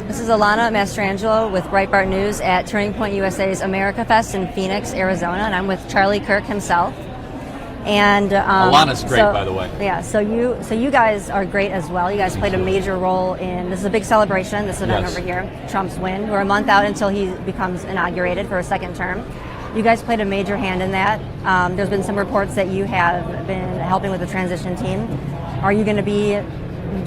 This is Alana Mastrangelo with Breitbart News at Turning Point USA's AmericaFest in Phoenix, Arizona, and I'm with Charlie Kirk himself. And Alana's great, by the way. Yeah, so you guys are great as well. You guys played a major role in this is a big celebration. This event over here, Trump's win. We're a month out until he becomes inaugurated for a second term. You guys played a major hand in that. There's been some reports that you have been helping with the transition team. Are you going to be?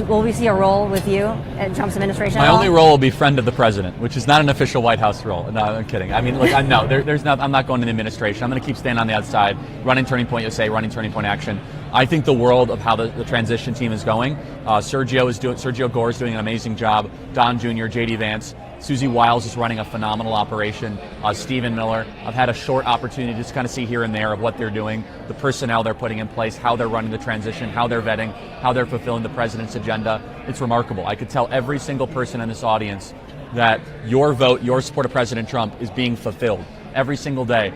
Will we see a role with you at Trump's administration? My only role will be friend of the president, which is not an official White House role. No, I'm kidding. I mean, look, I'm not going to the administration. I'm going to keep staying on the outside, running Turning Point USA, running Turning Point Action. I think the world of how the transition team is going. Sergio Gore is doing an amazing job. Don Jr., J.D. Vance. Susie Wiles is running a phenomenal operation. Stephen Miller. I've had a short opportunity to just kind of see here and there of what they're doing, the personnel they're putting in place, how they're running the transition, how they're vetting, how they're fulfilling the president's agenda. It's remarkable. I could tell every single person in this audience that your vote, your support of President Trump is being fulfilled. Every single day,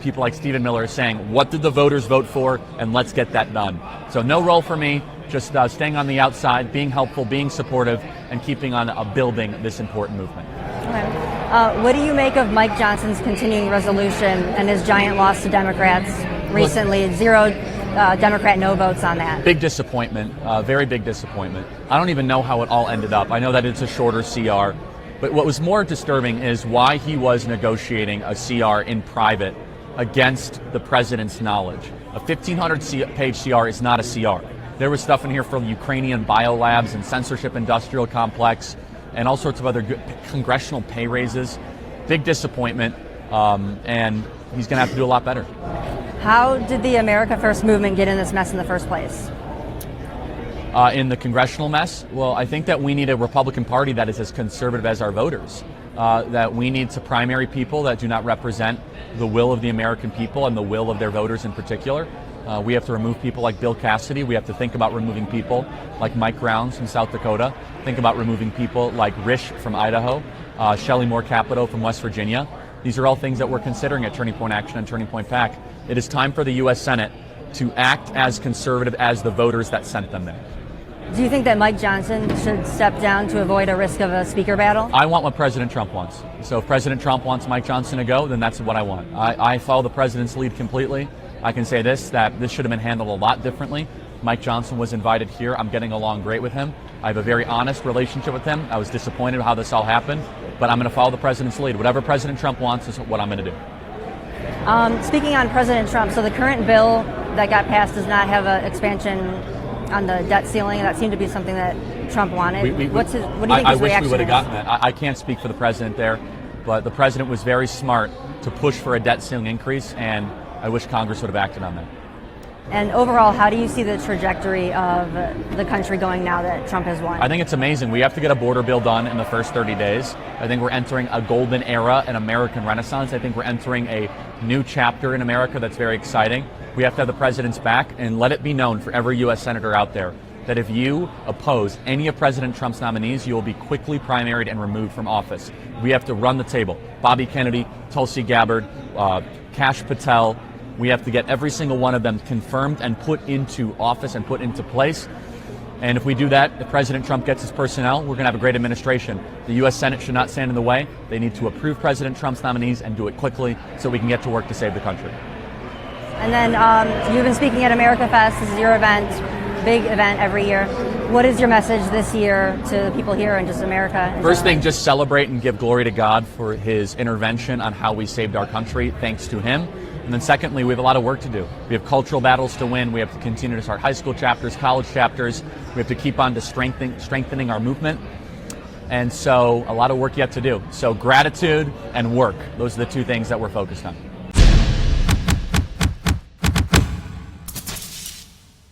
people like Stephen Miller are saying, what did the voters vote for, and let's get that done. So no role for me, just staying on the outside, being helpful, being supportive, and keeping on building this important movement. Okay. What do you make of Mike Johnson's continuing resolution and his giant loss to Democrats recently? Zero Democrat no votes on that. Big disappointment, very big disappointment. I don't even know how it all ended up. I know that it's a shorter CR. But what was more disturbing is why he was negotiating a CR in private against the president's knowledge. A 1,500-page CR is not a CR. There was stuff in here from Ukrainian biolabs and censorship industrial complex and all sorts of other congressional pay raises. Big disappointment, and he's going to have to do a lot better. How did the America First movement get in this mess in the first place? In the congressional mess? Well, I think that we need a Republican Party that is as conservative as our voters. That we need to primary people that do not represent the will of the American people and the will of their voters in particular. We have to remove people like Bill Cassidy. We have to think about removing people like Mike Rounds from South Dakota. Think about removing people like Risch from Idaho, Shelley Moore Capito from West Virginia. These are all things that we're considering at Turning Point Action and Turning Point PAC. It is time for the U.S. Senate to act as conservative as the voters that sent them there. Do you think that Mike Johnson should step down to avoid a risk of a speaker battle? I want what President Trump wants. So if President Trump wants Mike Johnson to go, then that's what I want. I follow the president's lead completely. I can say that this should have been handled a lot differently. Mike Johnson was invited here. I'm getting along great with him. I have a very honest relationship with him. I was disappointed with how this all happened, but I'm going to follow the president's lead. Whatever President Trump wants is what I'm going to do. Speaking on President Trump, so the current bill that got passed does not have an expansion on the debt ceiling. That seemed to be something that Trump wanted. What do you think his reaction is? I wish we would have gotten that. I can't speak for the president there, but the president was very smart to push for a debt ceiling increase, and I wish Congress would have acted on that. And overall, how do you see the trajectory of the country going now that Trump has won? I think it's amazing. We have to get a border bill done in the first 30 days. I think we're entering a golden era, an American renaissance. I think we're entering a new chapter in America that's very exciting. We have to have the president's back, and let it be known for every U.S. senator out there that if you oppose any of President Trump's nominees, you will be quickly primaried and removed from office. We have to run the table. Bobby Kennedy, Tulsi Gabbard, Kash Patel. We have to get every single one of them confirmed and put into office and put into place. And if we do that, if President Trump gets his personnel, we're going to have a great administration. The U.S. Senate should not stand in the way. They need to approve President Trump's nominees and do it quickly so we can get to work to save the country. And then you've been speaking at AmericaFest. This is your event, big event every year. What is your message this year to the people here and just America? First thing, just celebrate and give glory to God for his intervention on how we saved our country, thanks to him. And then secondly, we have a lot of work to do. We have cultural battles to win. We have to continue to start high school chapters, college chapters. We have to keep on to strengthening our movement. And so a lot of work yet to do. So gratitude and work, those are the two things that we're focused on.